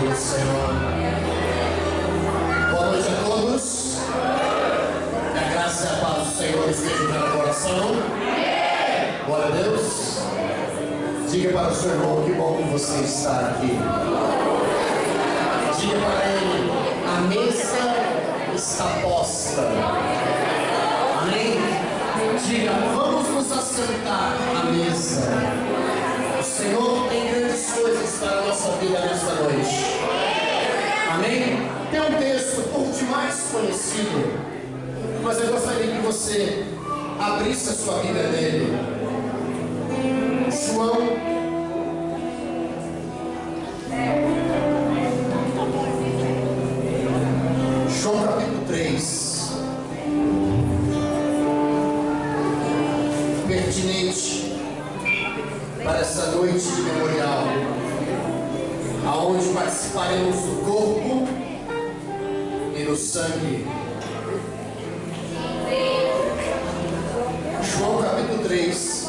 do Senhor. Boa noite a todos. Que a graça e a paz do Senhor estejam no meu coração. Glória a Deus. Diga para o seu irmão, que bom que você está aqui. Diga para ele, a mesa está posta. Amém? Diga, vamos nos assentar à mesa. O Senhor tem grandes coisas para a nossa vida nesta noite. Amém? Tem um texto por demais conhecido, mas eu gostaria que você abrisse a sua vida nele. João capítulo 3. Pertinente para essa noite de memorial, aonde participaremos do corpo e do sangue. João capítulo 3,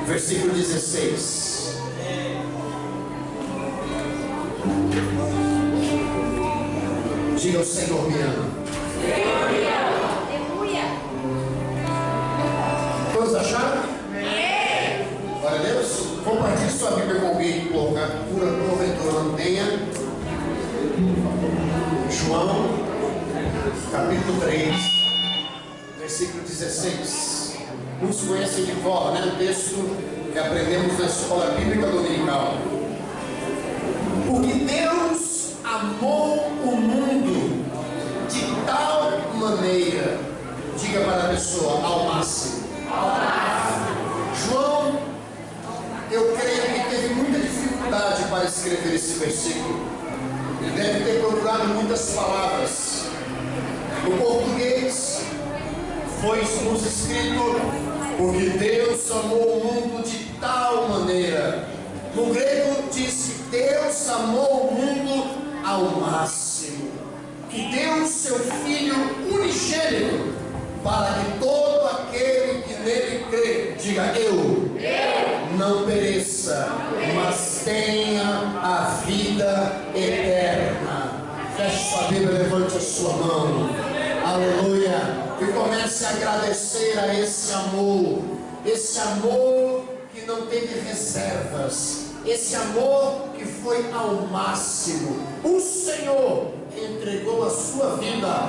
versículo 16. Diga, o Senhor me ama. Todos acharam? Glória a Deus. Compartilhe sua Bíblia com alguém que porventura não tenha. João capítulo 3, versículo 16. Muitos conhecem de cor, né? O texto que aprendemos na escola bíblica dominical. Porque Deus amou o mundo de tal maneira, diga para a pessoa, ao máximo. João, eu creio que teve muita dificuldade para escrever esse versículo. Ele deve ter procurado muitas palavras. No português foi nos escrito, porque Deus amou o mundo de tal maneira. No grego diz que Deus amou o mundo ao máximo, que deu seu Filho unigênito, para que todo aquele que nele crê, diga eu, não pereça, mas tenha a vida eterna. Feche sua Bíblia, levante a sua mão. Aleluia. E comece a agradecer a esse amor que não teve reservas, esse amor que foi ao máximo. O Senhor entregou a sua vida,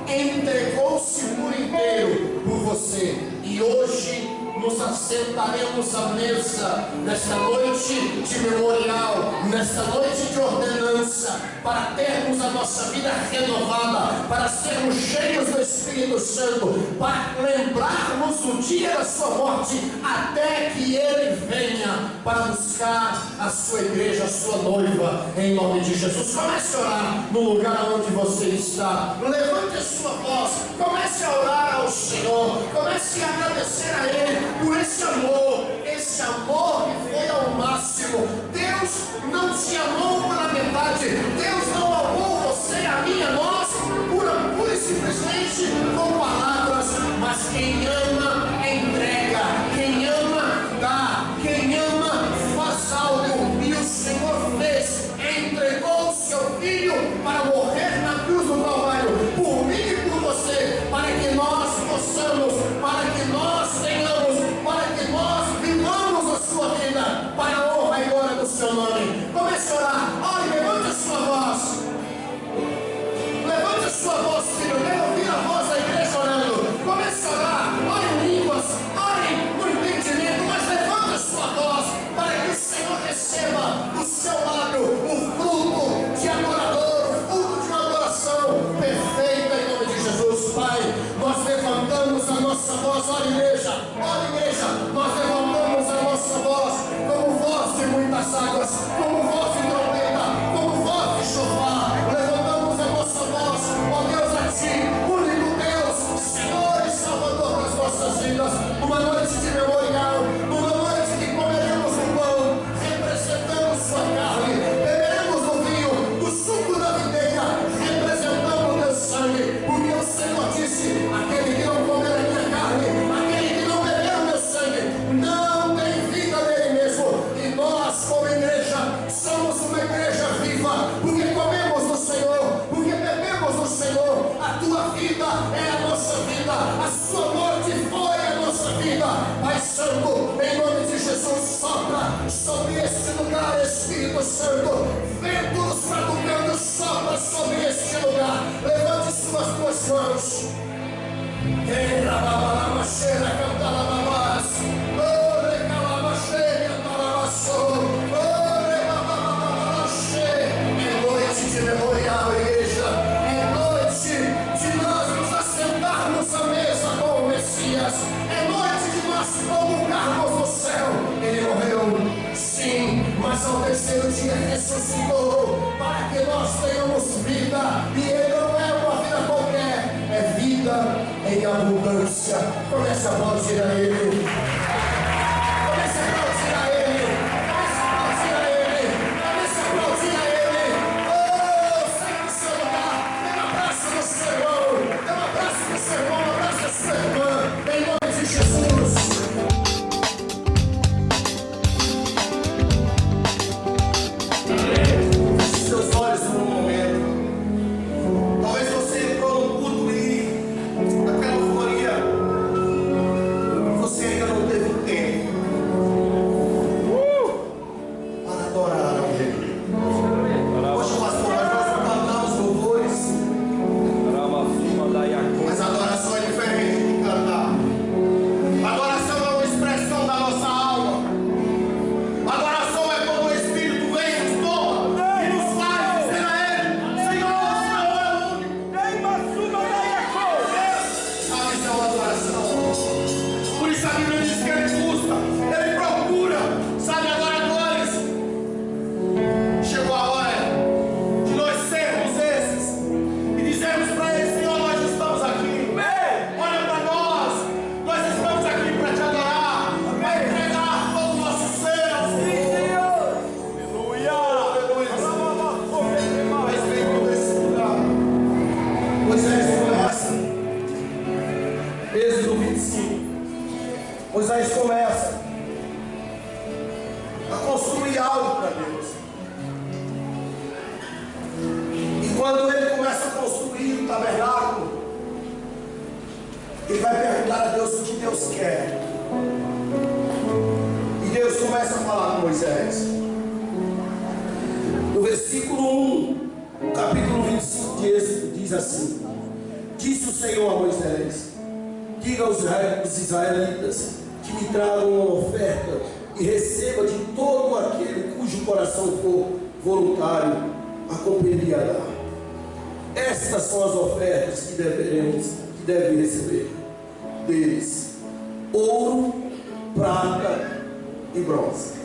entregou-se por inteiro por você, e hoje nos assentaremos à mesa nesta noite de memorial, nesta noite de ordenança, para termos a nossa vida renovada, para sermos cheios do Espírito Santo, para lembrarmos o dia da sua morte, até que Ele venha para buscar a sua igreja, a sua noiva, em nome de Jesus. Comece a orar no lugar onde você está, levante a sua voz, comece a orar ao Senhor, comece a agradecer a Ele por esse amor que foi ao máximo. Deus não te amou pela metade, Deus não amou você, a mim, a nós, pura e simplesmente com palavras, mas quem ama entrega, quem ama dá, quem ama faz algo, e o Senhor fez, entregou o seu Filho para morrer na cruz do Calvário, por mim e por você, para que nós possamos, para que nós tenhamos, para que nós vivamos a sua vida, para a honra e glória do seu nome. Comece a orar, ore, levante a sua voz. Levante a sua voz, filho, quero ouvir a voz da igreja orando. Comece a orar, ore em línguas, ore no entendimento, mas levante a sua voz, para que o Senhor receba do seu lado o fruto de adorador, o fruto de uma adoração perfeita em nome de Jesus. Pai, nós levantamos a nossa voz, ore igreja, nós levantamos a nossa voz como voz de muitas águas, como voz de trombeta, como voz de chofar. Levantamos a nossa voz, ó Deus, a Ti, único Deus, Senhor e Salvador das nossas vidas. Uma noite de memorial, uma noite que comeremos o pão, representando sua carne, beberemos o vinho, do suco da videira, representando o teu sangue, porque o Senhor disse: aquele que não comer a minha carne, aquele que não beber o meu sangue, não tem vida nele mesmo. E nós, como igreja, sobre este lugar, Espírito Santo. Ventos batucando, sopra sobre este lugar. Levante suas duas mãos. Quem rababa cheira, canta lababás. Ore calabacheira, andalabassou. Ore bababababachê. É noite de memorial, igreja. É noite de nós nos assentarmos à mesa com o Messias. É noite de nós comungarmos no céu. Ele morreu, sim, mas ao terceiro dia ressuscitou para que nós tenhamos vida. E ele não é uma vida qualquer, é vida em abundância. Comece a aplaudir a ele. Comece a aplaudir a ele. Comece a aplaudir a ele. Comece a aplaudir a ele. Oh, sai do seu lugar. Dê um abraço no seu irmão. Dê um abraço no seu irmão. Um abraço na sua irmã. Em nome de Jesus. Seus olhos no momento. Talvez você entrou no culto e naquela euforia você ainda não teve tempo para adorar a Ele. Poxa, pastor, mas nós cantamos louvores, mas a adoração é diferente de cantar. A adoração é uma expressão da nossa alma. A adoração é quando o Espírito vem e nos toma e nos faz dizer a Ele: Senhor, o Senhor é o único. Sabe, isso é uma adoração. Por isso a Bíblia diz que Ele busca, Ele procura, sabe, adoradores. Chegou a hora de nós sermos esses e dizermos para Ele: Senhor, nós estamos aqui. Olha para nós estamos aqui para te adorar, para entregar todo o nosso ser ao Senhor. Mas vem por esse lugar. Moisés começa. Êxodo 25. Moisés começa a construir algo para Deus. E quando ele começa a construir o tabernáculo, ele vai perguntar a Deus o que Deus quer. E Deus começa a falar com Moisés. No versículo 1, no capítulo 25 de Êxodo, diz assim: Disse o Senhor a Moisés: Diga aos israelitas que me tragam uma oferta e receba de todo aquele cujo coração for voluntário a compelir a dar. Estas são as ofertas que devem receber deles: ouro, prata e bronze.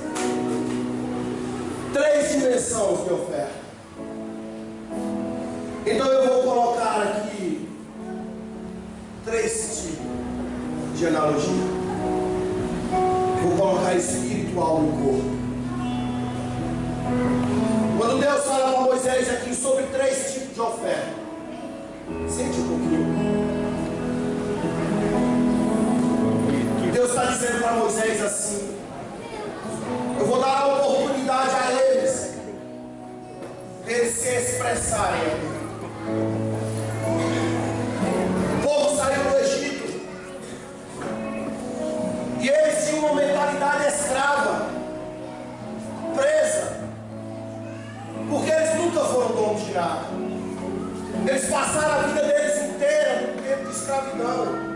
3 dimensões de oferta. Então eu vou colocar aqui 3 tipos de analogia. Vou colocar espiritual no corpo. Quando Deus fala com Moisés aqui sobre 3 tipos de oferta, sente um pouquinho. Deus está dizendo para Moisés assim: eu vou dar a oportunidade a eles se expressarem. O povo saiu do Egito e eles tinham uma mentalidade escrava, presa, porque eles nunca foram donos de nada. Eles passaram a vida deles inteira no tempo de escravidão.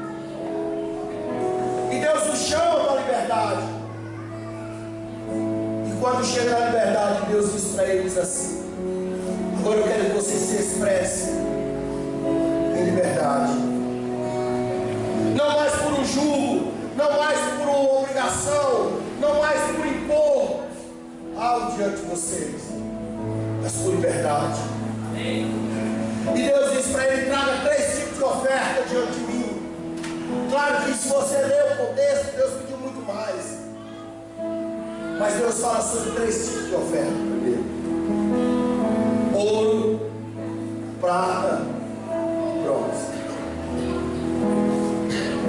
E Deus os chama para a liberdade. E quando chega a liberdade, Deus diz para eles assim: agora eu quero que vocês se expressem em liberdade. Não mais por um jugo, não mais por uma obrigação, não mais por impor algo diante de vocês, mas por liberdade. E Deus diz para ele: traga 3 tipos de oferta diante de mim. Claro que se você ler o contexto, Deus pediu muito mais. Mas Deus fala sobre 3 tipos de oferta primeiro: ouro, prata, bronze.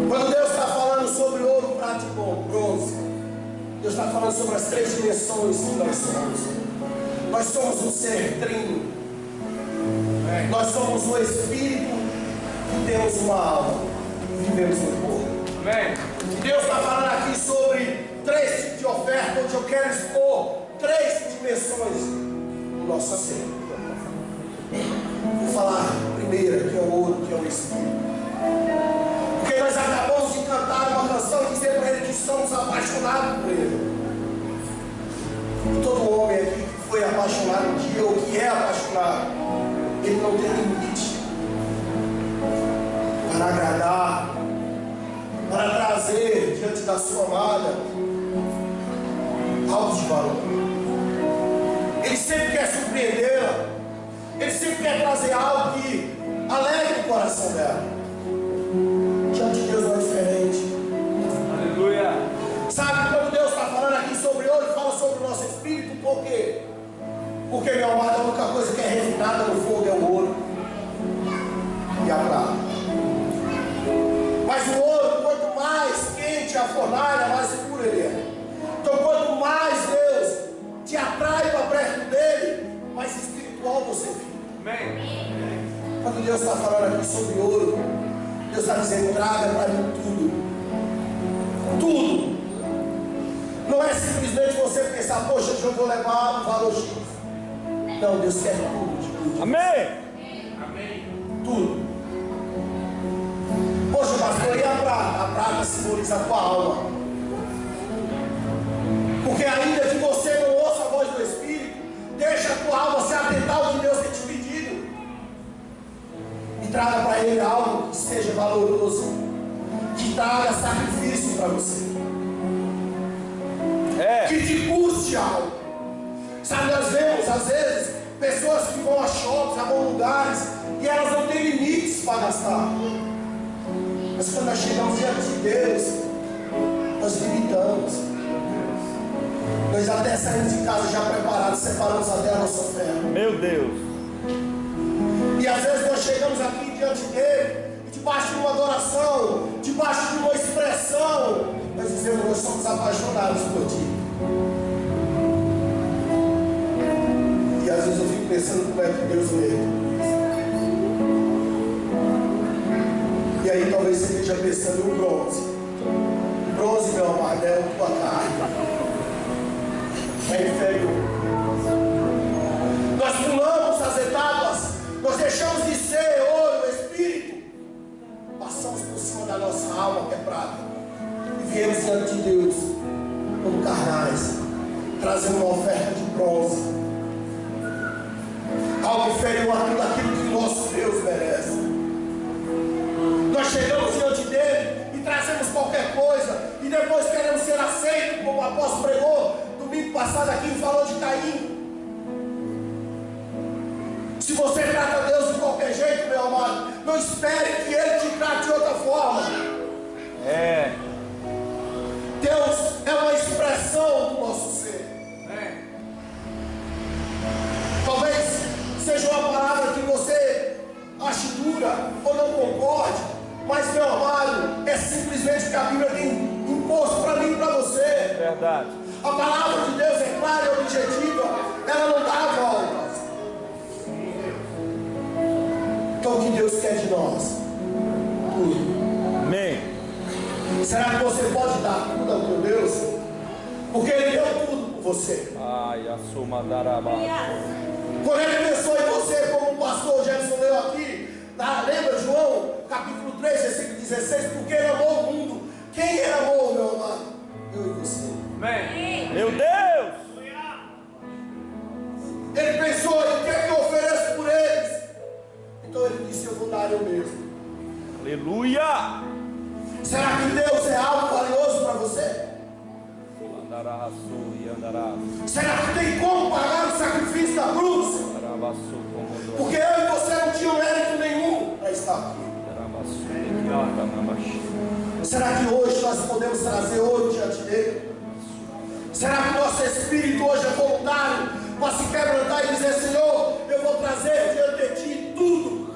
Quando Deus está falando sobre ouro, prata e bronze, Deus está falando sobre as 3 dimensões que nós somos. Nós somos um ser trino. Nós somos um espírito que temos uma alma, vivemos no corpo. Deus está falando aqui sobre 3 tipos de oferta, onde eu quero expor 3 dimensões do nosso ser. Vou falar primeiro, que é o ouro, que é o Espírito. Porque nós acabamos de cantar uma canção e dizer para ele que somos apaixonados por ele. Todo homem aqui que foi apaixonado um dia, ou que é apaixonado, ele não tem limite para agradar, para trazer diante da sua amada algo de valor. Ele sempre quer surpreendê-la, ele sempre quer trazer algo que alegre o coração dela. Diante de Deus não é diferente. Aleluia. Sabe, quando Deus está falando aqui sobre ouro, fala sobre o nosso espírito, por quê? Porque, meu amado, a única coisa que é refinada no fogo é o ouro e a prata. Mas o ouro, quanto mais quente a fornalha, mais puro ele é. Então, quanto mais Deus te atrai para perto dele, mais espiritual você fica. Amém. Quando Deus está falando aqui sobre ouro, Deus está dizendo: traga para mim tudo. Tudo. Não é simplesmente você pensar: poxa, eu vou levar um valor X. Não, Deus quer tudo de tudo. Amém. Tudo. Poxa, pastor, e a prata? A prata simboliza a tua alma. Porque ainda que você não ouça a voz do Espírito, deixa a tua alma se atentar ao que Deus tem te pedido. E traga para Ele algo que seja valoroso, que traga sacrifício para você, que te custe algo. Sabe, nós vemos às vezes pessoas que vão a shoppings, a bons lugares, e elas não têm limites para gastar. Mas quando nós chegamos diante de Deus, nós limitamos. Nós até saímos de casa já preparados, separamos até a nossa oferta. Meu Deus. E às vezes nós chegamos aqui diante dele, e debaixo de uma adoração, debaixo de uma expressão, nós dizemos: nós somos apaixonados por ti. E às vezes eu fico pensando como é que Deus lê. E aí talvez você esteja pensando no bronze. O bronze, meu amado, é a tua carne. É inferior. Nós pulamos as etapas, nós deixamos de ser ouro, espírito, passamos por cima da nossa alma, que é prata, e viemos diante de Deus como carnais, trazendo uma oferta de bronze, algo inferior a tudo aquilo que o nosso Deus merece. Nós chegamos diante dele e trazemos qualquer coisa, e depois queremos ser aceitos, como o apóstolo pregou domingo passado aqui, falou de Caim. Se você trata Deus de qualquer jeito, meu amado, não espere que Ele te trate de outra forma. Deus é uma expressão do nosso ser. Talvez seja uma palavra que você ache dura ou não concorde, mas, meu amado, é simplesmente o que a Bíblia tem imposto para mim e para você. Verdade. A palavra de Deus é clara e objetiva, ela não dá voltas. Então o que Deus quer de nós? Tudo. Amém. Será que você pode dar tudo ao teu Deus? Porque Ele deu tudo por você. Ai, a suma daraba. Quando Ele pensou em você, como o pastor Jefferson leu aqui, lembra João, capítulo 3, versículo 16, porque Ele amou o mundo. Quem Ele amou, meu amado? Eu e você. Amém. Meu Deus. Ele pensou: o que é que eu ofereço por eles? Então Ele disse: eu vou dar eu mesmo. Aleluia. Será que Deus é algo valioso para você? Andará, e andará. Será que tem como pagar o sacrifício da cruz? Porque eu e você não tinham mérito nenhum para estar aqui. Será que hoje nós podemos trazer ouro diante dele? Será que o nosso espírito hoje é voluntário para se quebrantar e dizer: Senhor, eu vou trazer diante de ti tudo?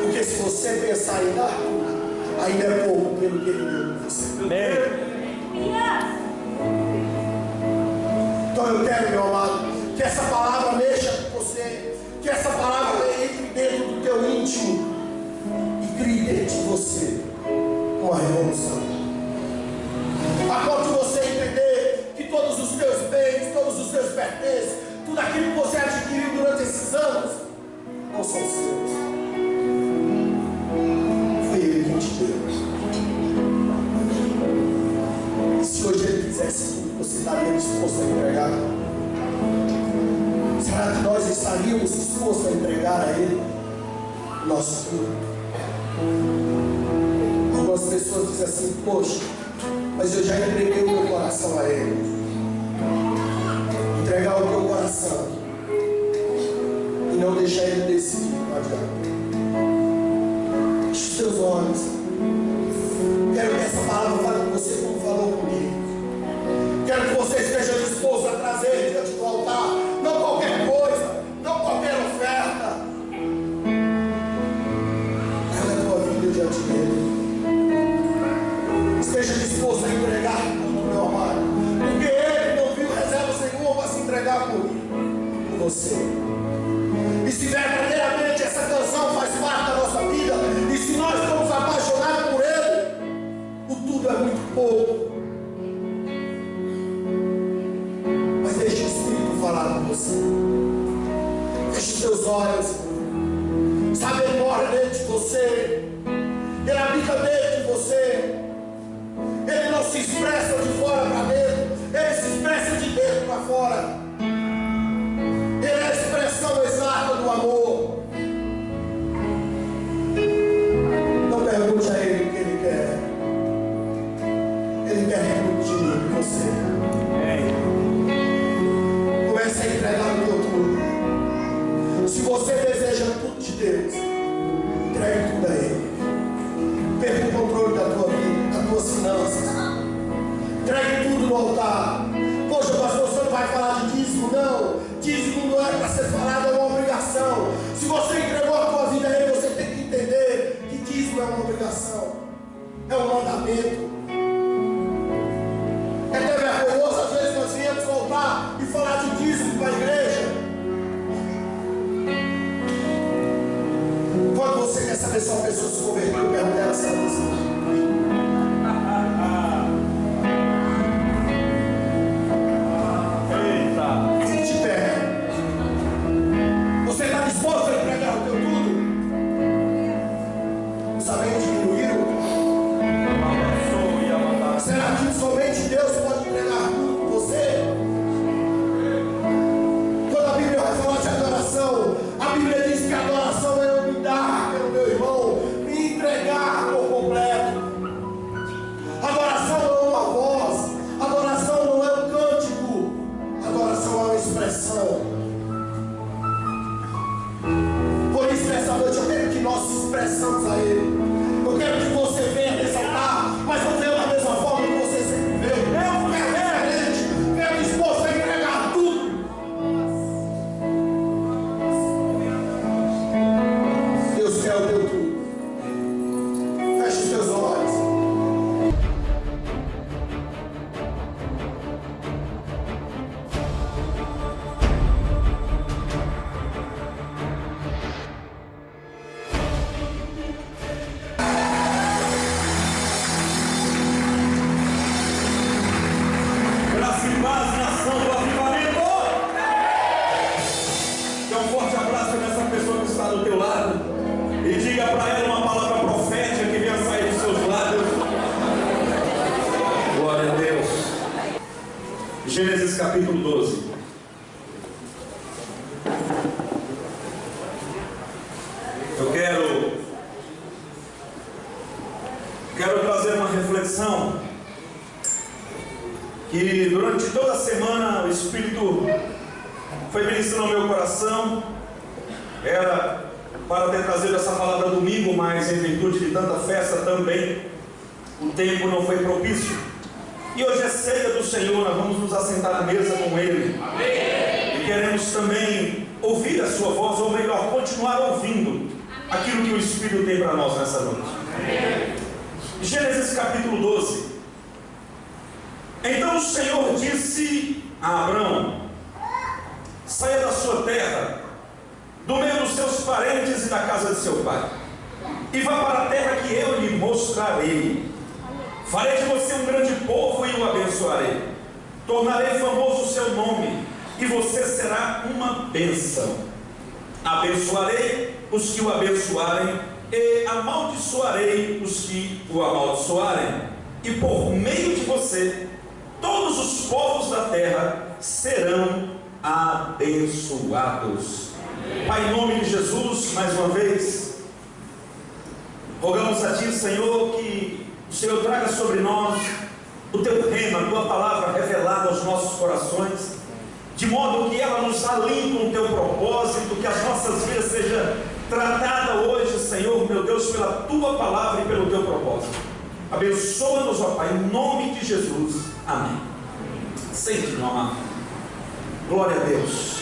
Porque se você pensar em dar tudo, ainda é pouco pelo que Ele deu para você. Então eu quero, meu amado, que essa palavra mexa com você, que essa palavra entre dentro do teu íntimo e crie dentro de você uma revolução. A ponto de você entender que todos os teus bens, todos os teus pertences, tudo aquilo que você adquiriu durante esses anos, não são seus. Foi Ele quem te deu. E se hoje Ele quisesse tudo, você estaria disposto a entregar? Será que nós estaríamos dispostos a entregar a Ele nosso tudo? Algumas pessoas dizem assim: poxa, mas eu já entreguei o meu coração a Ele. Entregar o teu coração e não deixar Ele decidir, não adianta. Feche os teus olhos. Quero que essa palavra fale com você como falou comigo. Quero que você esteja disposto a trazer Ele diante do altar. Não qualquer coisa, não qualquer oferta. Traga a tua vida diante dele. Esteja disposto a entregar tudo, meu amado. Porque Ele não viu reservas nenhuma para se entregar por mim, por você. E se verdadeiramente essa canção faz parte da nossa vida, e se nós estamos apaixonados por Ele, o tudo é muito pouco. Mas deixe o Espírito falar com você. Feche os seus olhos. Sabe, Ele mora dentro de você. Ele habita dentro de você. Ele não se expressa de fora para dentro, Ele se expressa de dentro para fora. Ele é a expressão exata do amor. Não pergunte a Ele o que Ele quer. Ele quer tudo de mim, de você. Comece a entregar o teu tudo. Se você deseja tudo de Deus, entregue tudo a Ele. Perca o controle da tua vida, das tuas finanças. Entregue tudo no altar. Poxa, pastor, você não vai falar de dízimo? Não. Dízimo não é para ser falado, é uma obrigação. Se você entregou a tua vida a Ele, você tem que entender que dízimo é uma obrigação. É um mandamento. É até vergonhoso, às vezes nós viemos voltar e falar de dízimo para a igreja. Quando você quer saber se uma pessoa se converteu, pergunta ela se ela precisa. Fique de pé. Você está disposto a entregar o teu tudo? Os amém diminuíram? Será que somente Deus pode entregar tudo por você? Quando a Bíblia vai falar de adoração, a Bíblia diz que a adoração é eu me dar pelo meu irmão, me entregar por completo. Adoração não é uma voz, adoração não é um cântico, adoração é uma expressão. Por isso, nessa noite, eu quero que nós expressamos a Ele. Eu quero que você venha nesse altar, mas não venha da mesma forma que você sempre veio. Eu quero diferente, quero disposto a entregar tudo. Deus quer o teu tudo. Feche os teus olhos. Graça e paz, nação do avivamento. Dê um forte abraço nessa pessoa que está do teu lado e diga para ela uma palavra profética que venha sair dos seus lábios. Glória a Deus. Gênesis capítulo 12. Eu quero trazer uma reflexão que durante toda a semana o Espírito foi ministrando ao meu coração. Era para ter trazido essa palavra domingo, mas em virtude de tanta festa também o tempo não foi propício. E hoje é ceia do Senhor, nós vamos nos assentar à mesa com Ele. Amém. E queremos também ouvir a sua voz, ou melhor, continuar ouvindo aquilo que o Espírito tem para nós nessa noite. Amém. Gênesis capítulo 12. Então o Senhor disse a Abrão: saia da sua terra, do meio dos seus parentes e da casa de seu pai, e vá para a terra que eu lhe mostrarei. Farei de você um grande povo e o abençoarei. Tornarei famoso o seu nome, e você será uma bênção. Abençoarei os que o abençoarem, e amaldiçoarei os que o amaldiçoarem. E por meio de você, todos os povos da terra serão abençoados. Pai, em nome de Jesus, mais uma vez, rogamos a Ti, Senhor, que o Senhor traga sobre nós o Teu rema, a Tua palavra revelada aos nossos corações, de modo que ela nos alinhe com o Teu propósito, que as nossas vidas sejam tratadas hoje, Senhor, meu Deus, pela Tua palavra e pelo Teu propósito. Abençoa-nos, ó Pai, em nome de Jesus. Amém. Sente, meu amado. Glória a Deus.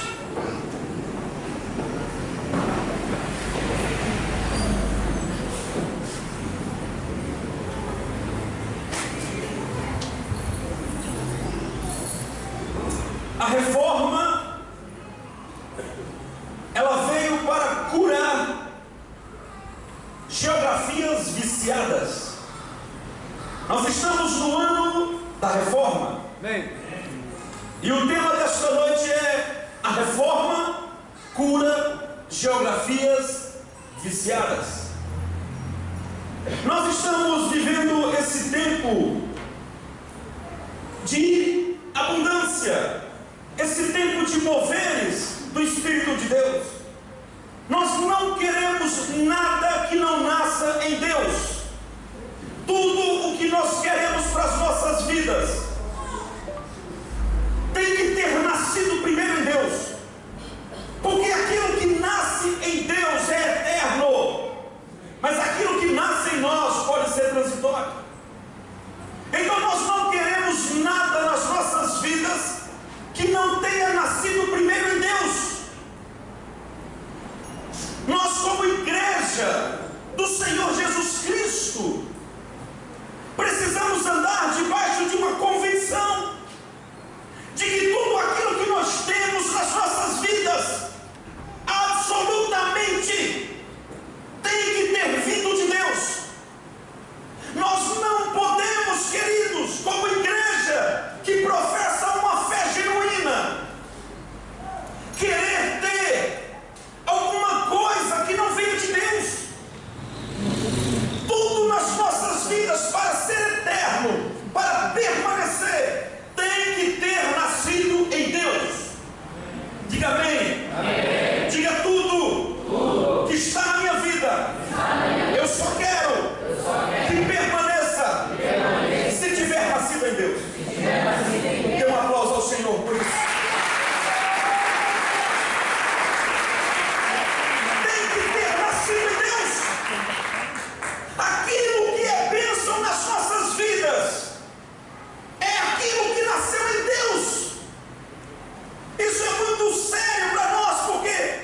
A reforma, ela veio para curar geografias viciadas. Nós estamos no ano da reforma. Amém. E o tema desta noite é: a reforma cura geografias viciadas. Nós estamos vivendo esse tempo de abundância, esse tempo de moveres do Espírito de Deus. Nós não queremos nada que não nasça em Deus. Tudo o que nós queremos para as nossas vidas tem que ter nascido primeiro em Deus, porque aquilo que nasce em Deus é eterno, mas aquilo que nasce em nós pode ser transitório. Então nós não queremos nada nas nossas vidas que não tenha nascido primeiro em Deus. Nós, como igreja do Senhor Jesus Cristo, precisamos andar debaixo de uma convicção de que tudo aquilo que nós temos nas nossas vidas absolutamente tem que ter vindo de Deus. Nós não podemos, queridos, como igreja que professa uma fé genuína, querer ter alguma coisa que não venha de Deus. Tudo nas nossas vidas, para ser eterno, para permanecer, tem que ter nascido em Deus. Diga amém. Amém. Diga tudo que está na minha vida. Eu só quero que permaneça se tiver nascido em Deus. Dê um aplauso ao Senhor por isso. Tem que ter nascido em Deus. Aquilo que é bênção nas nossas vidas é aquilo que nasceu em Deus. Isso é muito sério para nós, porque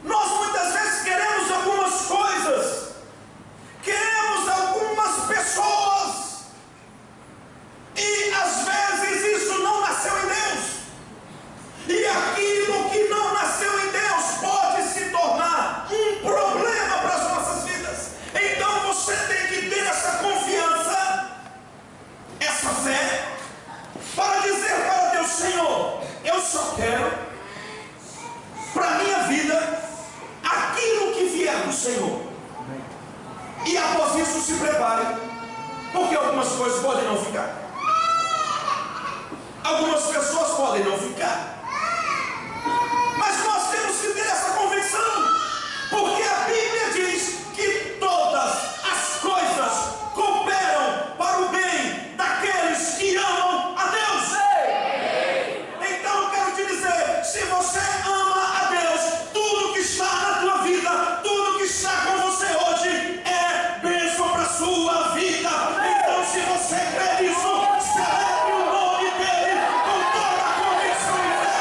nós muitas vezes queremos algumas coisas, queremos algumas pessoas, e às vezes isso não nasceu em Deus. E aquilo que não nasceu em Deus pode se tornar um problema para as nossas vidas. Então você tem que ter essa confiança, essa fé, para dizer para Deus: Senhor, eu só quero para a minha vida aquilo que vier do Senhor. E após isso se prepare, porque algumas coisas podem não ficar, algumas pessoas podem não ficar, mas nós temos que ter essa convicção, porque a Bíblia diz que todas as coisas cooperam para o bem daqueles que amam a Deus. Então eu quero te dizer, se você ama a Deus, tudo que está na tua vida, tudo que está com você hoje é bênção para a sua vida. Então, se você crê nisso, celebre o nome dele com toda a convicção e fé.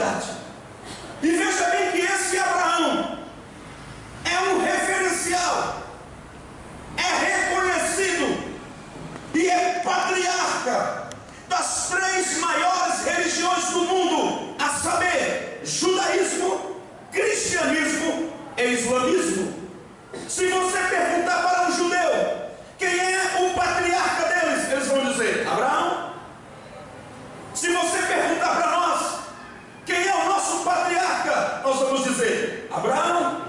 idade. E veja bem que esse Abraão é um referencial, é reconhecido e é patriarca das 3 maiores religiões do mundo, a saber, judaísmo, cristianismo e islamismo. Se você perguntar para um judeu quem é o patriarca deles, eles vão dizer Abraão. Se você perguntar para nós quem é o nosso patriarca, nós vamos dizer Abraão.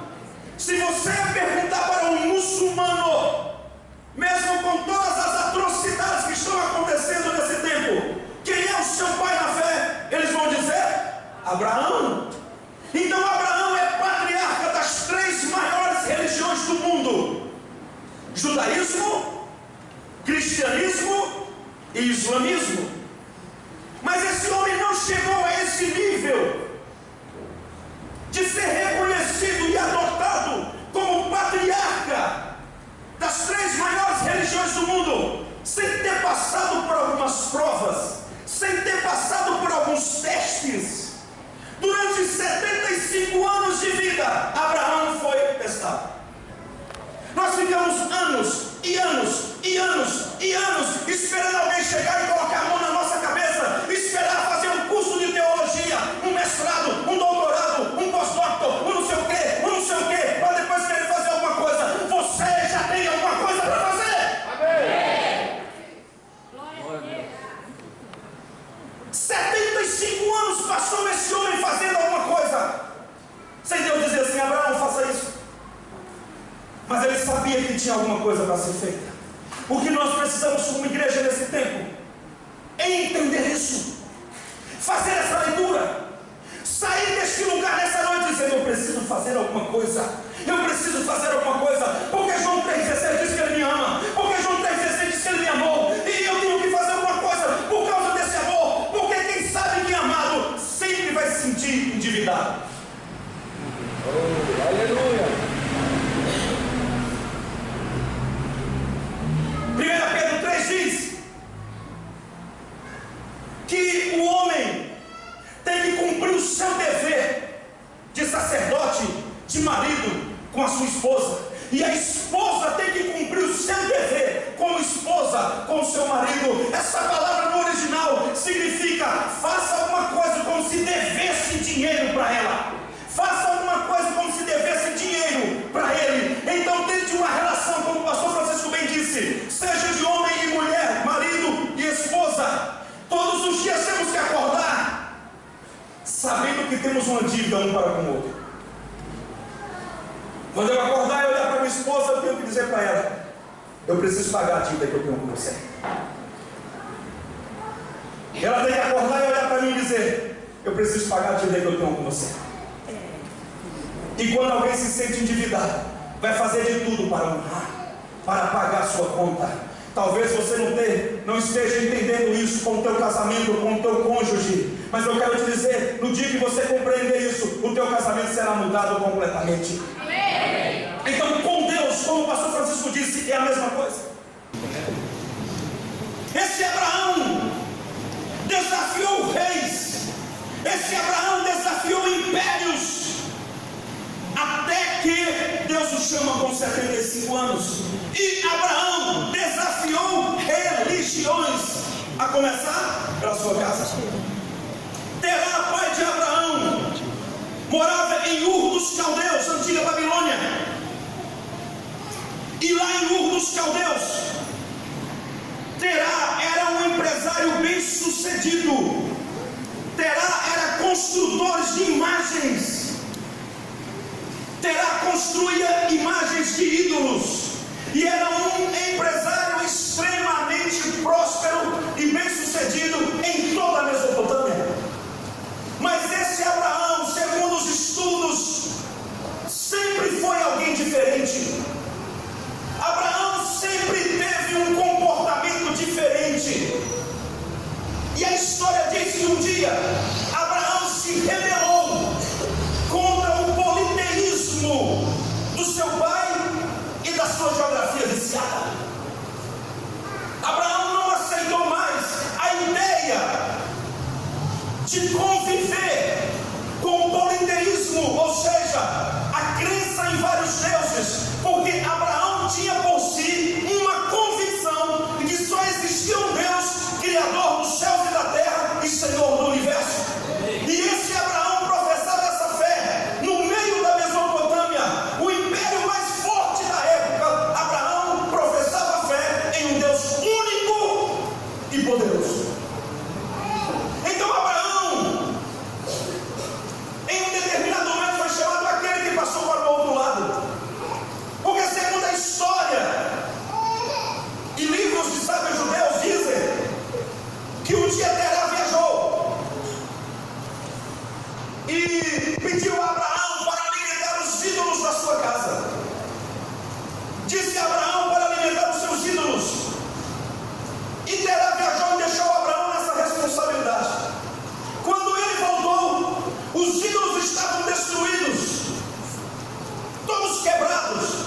Se você perguntar para um muçulmano, mesmo com todas as atrocidades que estão acontecendo nesse tempo, quem é o seu pai na fé, eles vão dizer Abraão. Então Abraão é patriarca das 3 maiores religiões do mundo: judaísmo, cristianismo e islamismo. Mas esse homem não chegou a esse nível de ser reconhecido e adotado como patriarca das 3 maiores religiões do mundo, sem ter passado por algumas provas, sem ter passado por alguns testes. Durante 75 anos de vida, Abraão foi testado. Nós ficamos anos e anos e anos e anos esperando alguém chegar e colocar a mão na nossa cabeça, esperar fazer um curso de teologia, um mestrado, um doutorado, um pós-doutor, um não sei o quê, para depois querer fazer alguma coisa. Você já tem alguma coisa para fazer? Amém. 75 anos passou esse homem fazendo alguma coisa, sem Deus dizer assim: Abraão, faça isso. Mas ele sabia que tinha alguma coisa para ser feita. O que nós precisamos como igreja nesse tempo é entender isso, fazer essa leitura, sair deste lugar nessa noite dizendo: eu preciso fazer alguma coisa, eu preciso fazer alguma coisa, porque João 3,16 diz que ele me ama, porque João 3,16 diz que ele me amou, e eu tenho que fazer alguma coisa por causa desse amor, porque quem sabe que é amado sempre vai se sentir endividado. Oh, aleluia! 1 Pedro 3 diz que o homem tem que cumprir o seu dever de sacerdote, de marido com a sua esposa, e a esposa tem que cumprir o seu dever como esposa com o seu marido. Essa palavra no original significa: faça alguma coisa como se devesse dinheiro para ela, faça alguma coisa como se devesse dinheiro para ele. Então tente uma relação, como o pastor Francisco bem disse, seja de homem e mulher, marido e esposa. Todos os dias temos que acordar sabendo que temos uma dívida um para com o outro. Quando eu acordar e olhar para minha esposa, eu tenho que dizer para ela: eu preciso pagar a dívida que eu tenho com você. Ela tem que acordar e olhar para mim e dizer: eu preciso pagar a dívida que eu tenho com você. E quando alguém se sente endividado, vai fazer de tudo para honrar, para pagar a sua conta. Talvez você não esteja entendendo isso com o teu casamento, com o teu cônjuge, mas eu quero te dizer, no dia que você compreender isso, o teu casamento será mudado completamente. Amém. Então, com Deus, como o pastor Francisco disse, é a mesma coisa. Esse Abraão desafiou reis, esse Abraão desafiou impérios, até que Deus o chama com 75 anos. E Abraão desafiou religiões, a começar pela sua casa. Terá, pai de Abraão, morava em Ur dos Caldeus, antiga Babilônia. E lá em Ur dos Caldeus, Terá era um empresário bem sucedido. Terá era construtor de imagens. Terá construía imagens de ídolos, e era um empresário extremamente próspero e bem sucedido em toda a Mesopotâmia. Mas esse Abraão, segundo os estudos, sempre foi alguém diferente. Abraão sempre teve um comportamento diferente, e a história diz que um dia Abraão se rebelou contra o politeísmo do seu pai e da sua geografia viciada. Abraão não aceitou mais a ideia de conviver com politeísmo, ou seja, a crença em vários deuses, porque Abraão tinha por si uma convicção de que só existia um Deus, Criador dos céus e da terra e Senhor do universo. E esse Abraão professava essa fé no meio da Mesopotâmia, o império mais forte da época. Abraão professava fé em um Deus único e poderoso. Então Abraão, em um determinado momento, foi chamado aquele que passou para o outro lado, porque segundo a história e livros de sábios judeus dizem que um dia Terá viajou e pediu a Abraão para alimentar os ídolos da sua casa. Disse a Abraão para alimentar os seus ídolos, e Terá viajou e deixou Abraão nessa responsabilidade. Quando ele voltou, os ídolos estavam destruídos, todos quebrados.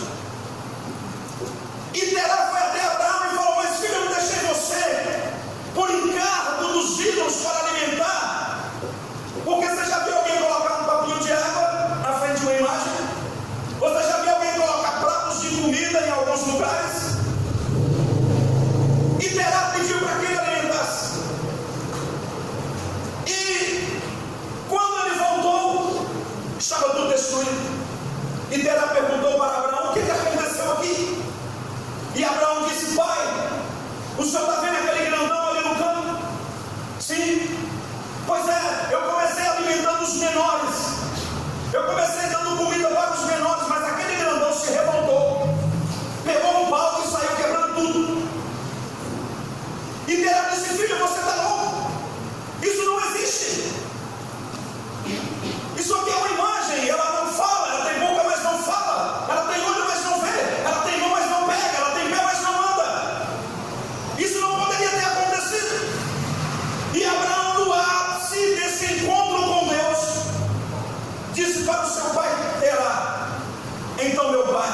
E Terá foi até Abraão e falou: mas filho, eu deixei você por encargo dos ídolos para alimentar, porque você já viu alguém colocar um copinho de água na frente de uma imagem? Você já viu alguém colocar pratos de comida em alguns lugares? E Terá pediu para que ele alimentasse. E quando ele voltou, estava tudo destruído. E Terá perguntou para Abraão: o que aconteceu aqui? E Abraão disse: pai, o senhor está vendo aquele grandão ali no campo? Sim. Pois é, eu comecei alimentando os menores, eu comecei dando comida para os menores, mas aquele grandão se revoltou, pegou um pau e saiu quebrando tudo. E Terá disse: filho, você está louco? Isso não existe. Isso aqui é uma imagem. Ela não fala, ela tem boca, mas não fala. Ela tem olho, mas não vê. Ela tem mão, mas não pega. Ela tem pé, mas não anda. Isso não poderia ter acontecido. E Abraão, no ápice desse encontro com Deus, disse para o seu pai Terá: então, meu pai,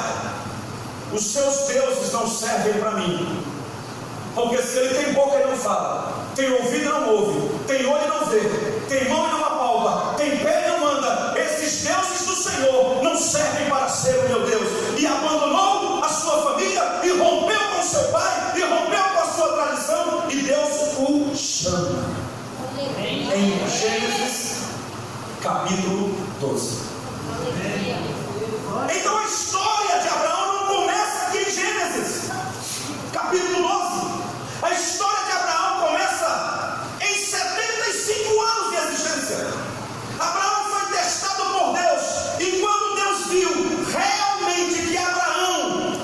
os seus deuses não servem para mim. Porque se ele tem boca e não fala, tem ouvido e não ouve, tem olho e não vê, tem mão e não apalpa, tem pé e não anda, esses deuses do Senhor não servem para ser o meu Deus. E abandonou a sua família, e rompeu com seu pai, e rompeu com a sua tradição, e Deus o chama. Em Gênesis capítulo 12. Então a história de Abraão não começa aqui em Gênesis capítulo 12. A história de Abraão começa em 75 anos de existência. Abraão foi testado por Deus, e quando Deus viu realmente que Abraão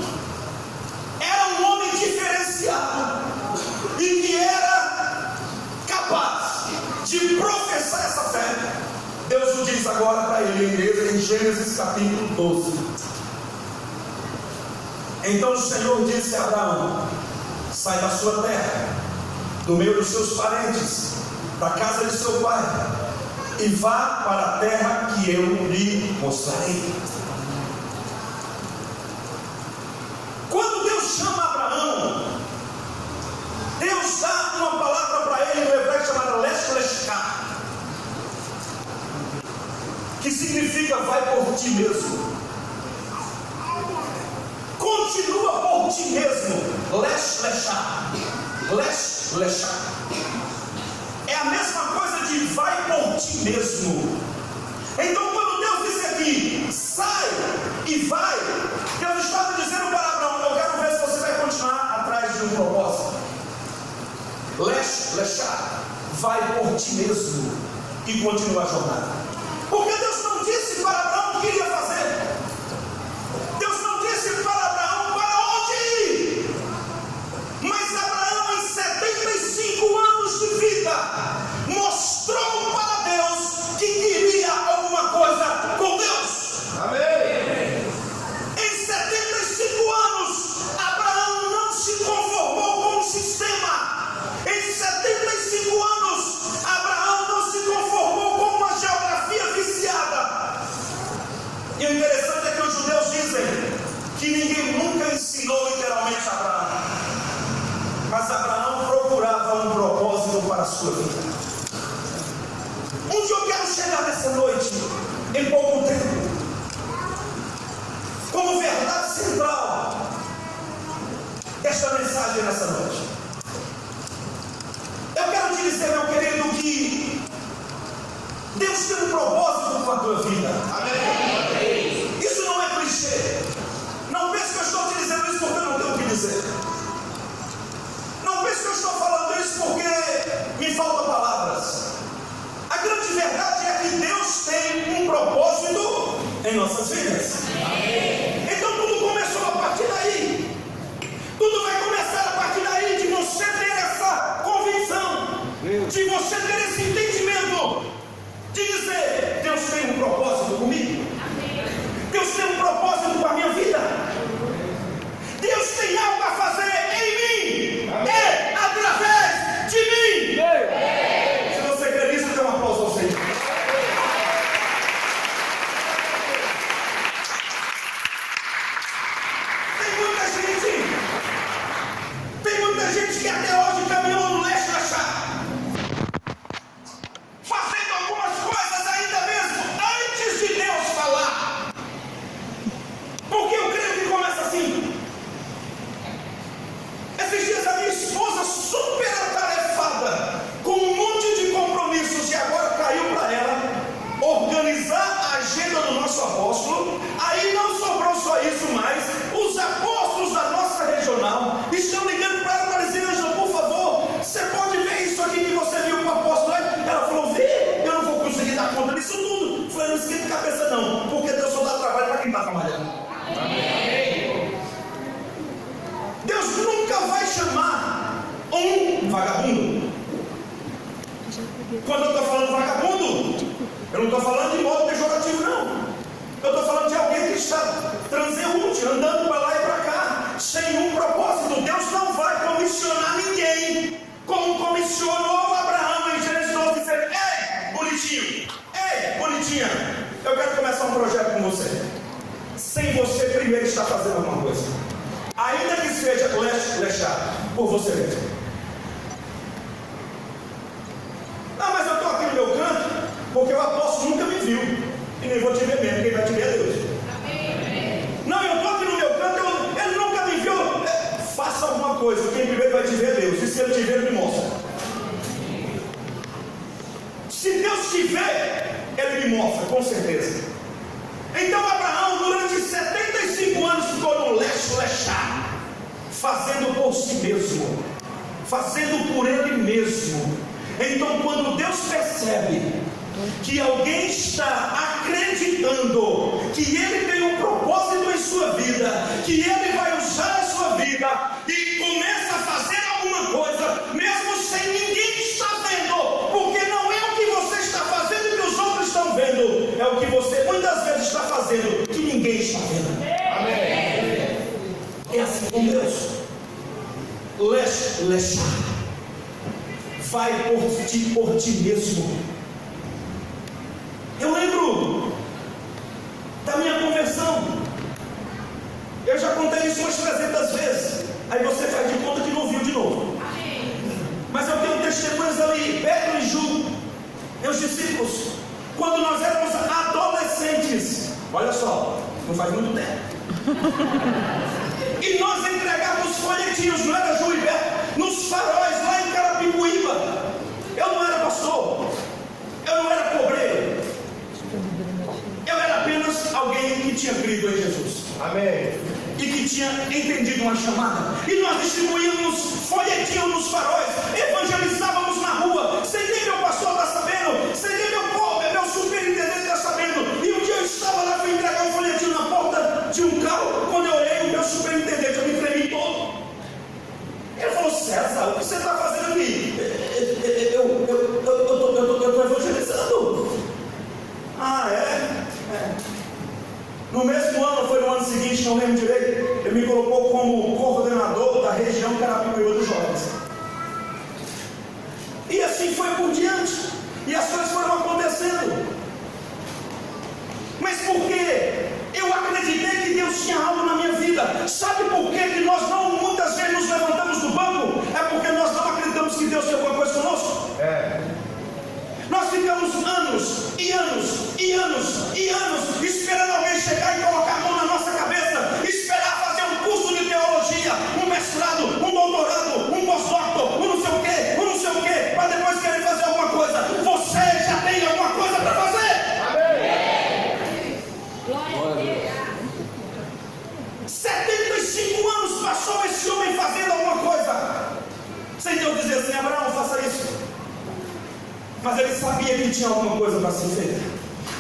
era um homem diferenciado e que era capaz de professar essa fé, Deus o diz agora para ele em Gênesis capítulo 12. Então o Senhor disse a Abraão: sai da sua terra, do meio dos seus parentes, da casa de seu pai, e vá para a terra que eu lhe mostrarei. Quando Deus chama Abraão, Deus dá uma palavra para ele no hebraico chamada Lesh Leshká, que significa vai por ti mesmo. Continua por ti mesmo. Lesh Leshá. Lesh Leshá é a mesma coisa de vai por ti mesmo. Então quando Deus disse aqui, sai e vai, Deus estava dizendo para Abraão: eu quero ver se você vai continuar atrás de um propósito. Lesh Leshá, vai por ti mesmo e continua a jornada. Porque Deus não disse para Abraão o que iria fazer. Deus não disse para Abraão para onde ir. Mas Abraão, em 75 anos de vida, mostrou para Deus que queria alguma coisa com Deus. Amém. Em 75 anos, Abraão não se conformou com o sistema. Em 75 anos, Abraão não se conformou com uma geografia viciada. E o interessante é que os judeus dizem que ninguém nunca ensinou literalmente a Abraão, mas Abraão procurava um propósito para a sua vida. Onde eu quero chegar nessa noite, em pouco tempo, como verdade central desta mensagem nessa noite. Eu quero te dizer, meu querido, que Deus tem um propósito com a tua vida. Amém. Isso não é clichê. Não pense que eu estou te dizendo isso porque eu não tenho o que dizer. Não pense que eu estou falando isso porque me faltam palavras. A grande verdade é que Deus tem um propósito em nossas vidas. Amém. Então tudo começou a partir daí. Tudo vai começar a partir daí, de você ter essa convicção, de você ter esse entendimento, de dizer: Deus tem um propósito comigo. Deus tem um propósito com a minha vida. Deus tem algo a fazer em mim e através de mim. Se você quer isso, dê um aplauso ao Senhor. Tem muita gente que até hoje caminhou no leste da chave, fazendo algumas coisas ainda mesmo antes de Deus falar. Porque eu creio que começa assim. Esses dias a minha esposa, super atarefada, com um monte de compromissos, e agora caiu para ela organizar a agenda do nosso apóstolo. Aí não sobrou só isso mais. Os apóstolos da nossa regional estão ligando para ela para dizer: Ângela, por favor, você pode ver isso aqui que você viu com o apóstolo? Ela falou: vê, eu não vou conseguir dar conta disso tudo. Eu falei: não esquenta a cabeça não, porque Deus só dá trabalho para quem está trabalhando. Amém. Deus nunca vai chamar um vagabundo. Quando eu estou falando vagabundo, eu não estou falando de modo pejorativo, não. Eu estou falando de alguém que está transeunte, andando para lá e para cá, sem um propósito. Deus não vai comissionar ninguém, como comissionou Abraão em Gênesis 12, dizendo: ei, bonitinho, ei, bonitinha, eu quero começar um projeto com você. Sem você primeiro estar fazendo alguma coisa, ainda que seja lechar por você mesmo. Não, mas eu estou aqui no meu canto porque o apóstolo nunca me viu, e nem vou te ver mesmo, quem vai te ver é Deus. Não, eu estou aqui no meu canto, ele nunca me viu. Faça alguma coisa, quem primeiro vai te ver é Deus, e se ele te ver, ele me mostra. Se Deus te vê, ele me mostra, com certeza. Então Abraão, durante 75 anos, ficou no lechar, fazendo por si mesmo, fazendo por ele mesmo. Então, quando Deus percebe que alguém está acreditando que ele tem um propósito em sua vida, que ele vai usar a sua vida, e começa a fazer alguma coisa, mesmo sem ninguém estar vendo, porque não é o que você está fazendo que os outros estão vendo, é o que você muitas vezes está fazendo que ninguém está vendo. Amém. É assim com Deus. Lechar. Vai por ti mesmo. Eu lembro da minha conversão. Eu já contei isso umas 300 vezes. Aí você faz de conta que não viu de novo. Mas eu tenho testemunhas ali, Pedro e Ju, meus discípulos, quando nós éramos adolescentes. Olha só, não faz muito tempo. E nós entregávamos folhetinhos, não era Ju e Beto, nos faróis lá em Carapicuíba. Eu não era pastor, eu não era cobreiro, eu era apenas alguém que tinha crido em Jesus. Amém. E que tinha entendido uma chamada. E nós distribuímos folhetinhos nos faróis, evangelizávamos na rua, sem nem meu pastor estar sabendo, sem nem meu superintendente estar sabendo. E um dia eu estava lá, fui entregar um folhetinho na porta de um carro. Quando eu olhei o meu superintendente, eu me tremi todo. Ele falou: César, o que você está fazendo aqui? Eu estou evangelizando. Ah, é? No mesmo ano, foi no ano seguinte, não lembro direito, ele me colocou como coordenador da região Carapicuíba dos jovens. E assim foi por diante. E as coisas foram acontecendo. Mas por quê? Eu acreditei que Deus tinha algo na minha vida. Sabe por quê que nós não muitas vezes nos levantamos do banco? É porque nós não acreditamos que Deus tem alguma coisa conosco. Nós ficamos anos e anos esperando alguém chegar e colocar a mão na nossa cabeça, esperar fazer um curso de teologia, um mestrado, um doutorado, um pós-doutor, um não sei o que, para depois querer fazer alguma coisa. Você já tem alguma coisa para fazer. Amém. Glória a Deus. 75 anos passou esse homem fazendo alguma coisa, sem Deus dizer assim: Abraão, faça isso. Mas ele sabia que tinha alguma coisa para ser feita.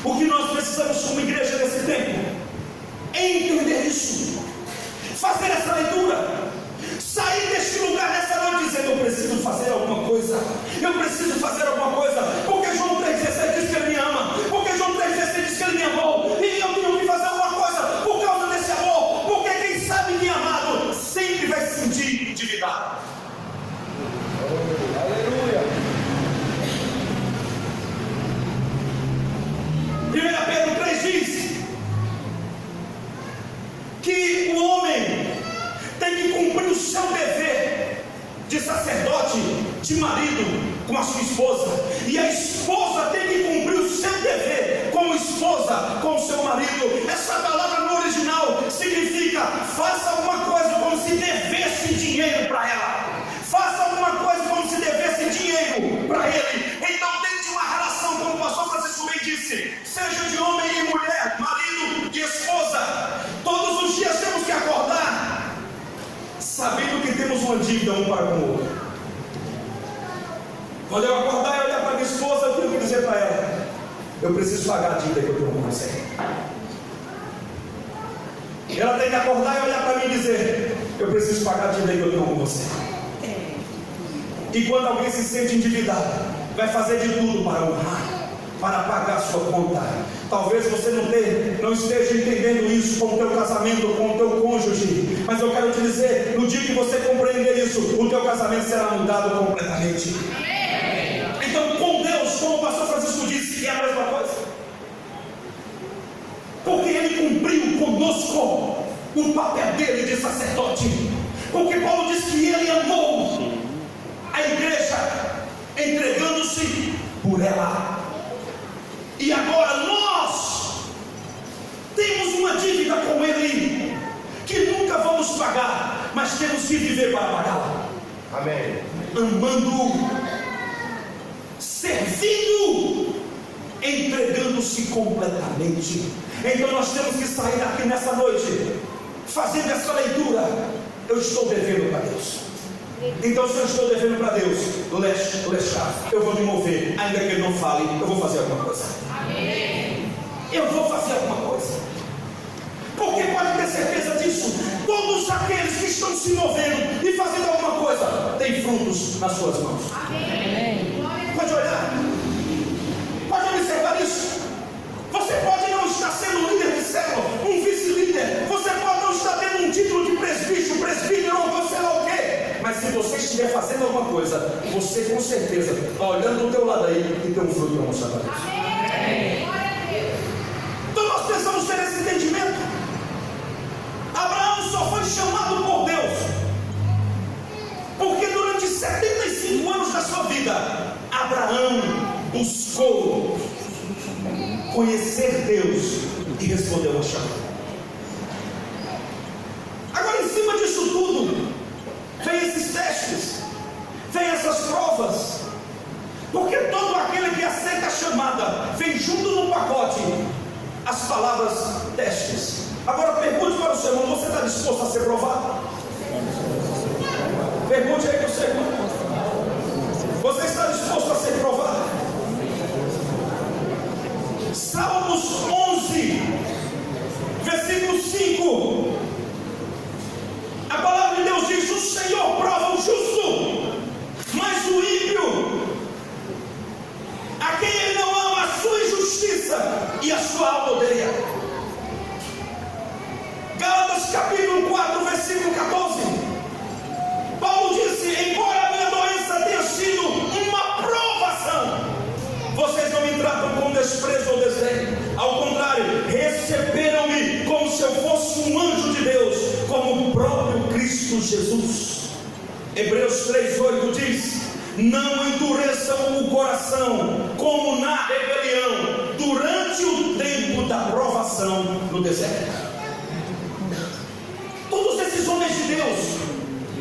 O que nós precisamos como igreja nesse tempo é entender isso, fazer essa leitura, sair deste lugar nessa noite dizendo: eu preciso fazer alguma coisa, eu preciso fazer alguma coisa, porque João 3,16 diz que ele me ama, porque João 3,16 diz que ele me amou, e eu tenho que fazer alguma coisa por causa desse amor, porque quem sabe que é amado sempre vai se sentir endividado. Aleluia. 1 Pedro 3 diz que o homem tem que cumprir o seu dever de sacerdote, de marido com a sua esposa, e a esposa tem que cumprir o seu dever como esposa com o seu marido. Essa palavra no original significa: faça alguma coisa como se devesse dinheiro para ela, faça alguma coisa como se devesse dinheiro para ele. Então tem uma relação, como o pastor Francisco bem disse, seja de homem e mulher, marido e esposa. Todos os dias temos que acordar sabendo que temos uma dívida um para com o outro. Quando eu acordar e olhar para minha esposa, eu tenho que dizer para ela: eu preciso pagar a dívida que eu tenho com você. Ela tem que acordar e olhar para mim e dizer: eu preciso pagar a dívida que eu tenho com você. E quando alguém se sente endividado, vai fazer de tudo para honrar, para pagar a sua conta. Talvez você não esteja entendendo isso com o teu casamento, com o teu cônjuge, mas eu quero te dizer: no dia que você compreender isso, o teu casamento será mudado completamente. Então, com Deus, como o pastor Francisco disse, é a mesma coisa, porque ele cumpriu conosco o papel dele de sacerdote, porque Paulo diz que ele amou a igreja entregando-se por ela. E agora nós temos uma dívida com ele que nunca vamos pagar, mas temos que viver para pagá-la. Amém. Amando, servindo, entregando-se completamente. Então nós temos que sair daqui nessa noite fazendo essa leitura: eu estou devendo para Deus. Então, se eu estou devendo para Deus, eu vou me mover, ainda que Ele não fale, eu vou fazer alguma coisa. Amém. Eu vou fazer alguma coisa, porque pode ter certeza disso: todos aqueles que estão se movendo e fazendo alguma coisa têm frutos nas suas mãos. Amém. Pode olhar, pode observar isso. Você pode não estar sendo líder de célula, um vice-líder, você pode não estar tendo um título de presbítero ou você lá o quê, mas se você estiver fazendo alguma coisa, você com certeza está olhando do teu lado aí e tem um fruto para mostrar para Deus. Amém. Então nós precisamos ter esse entendimento. Abraão só foi chamado por Deus porque durante 75 anos da sua vida, Abraão buscou conhecer Deus e respondeu ao chamado. Agora, em cima disso tudo, vem esses testes, vem essas provas, porque todo aquele que aceita a chamada vem junto no pacote as palavras testes. Agora pergunte para o seu irmão: você está disposto a ser provado? Pergunte aí para o seu irmão: você está disposto a ser provado? Salmos 11, versículo 5. A palavra de Deus diz: o Senhor prova o justo, mas o ímpio, a quem ele não ama, a sua injustiça e a sua alma odeia. Gálatas capítulo 4, versículo 14. Paulo disse: embora a minha doença tenha sido uma provação, vocês não me tratam com desprezo ou desdém. Ao contrário, receberam-me como se eu fosse um anjo de Deus, como o próprio Cristo Jesus. Hebreus 3,8 diz: não endureçam o coração como na rebelião, durante o no deserto. Todos esses homens de Deus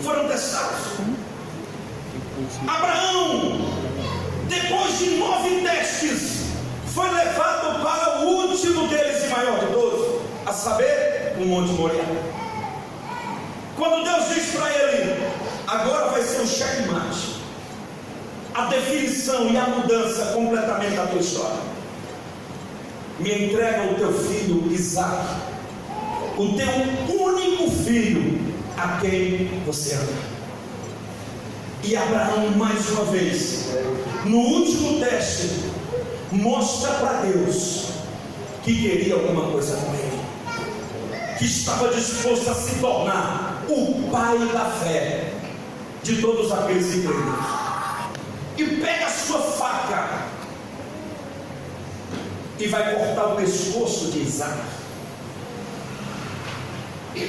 foram testados. Abraão, depois de 9 testes, foi levado para o último deles e maior de todos, a saber, o Monte Moriá. Quando Deus diz para ele: agora vai ser um checkmate, a definição e a mudança completamente da tua história. Me entrega o teu filho Isaque, o teu único filho, a quem você ama. E Abraão, mais uma vez, no último teste, mostra para Deus que queria alguma coisa com ele, que estava disposto a se tornar o pai da fé de todos aqueles que creem. E pega a sua faca e vai cortar o pescoço de Isaque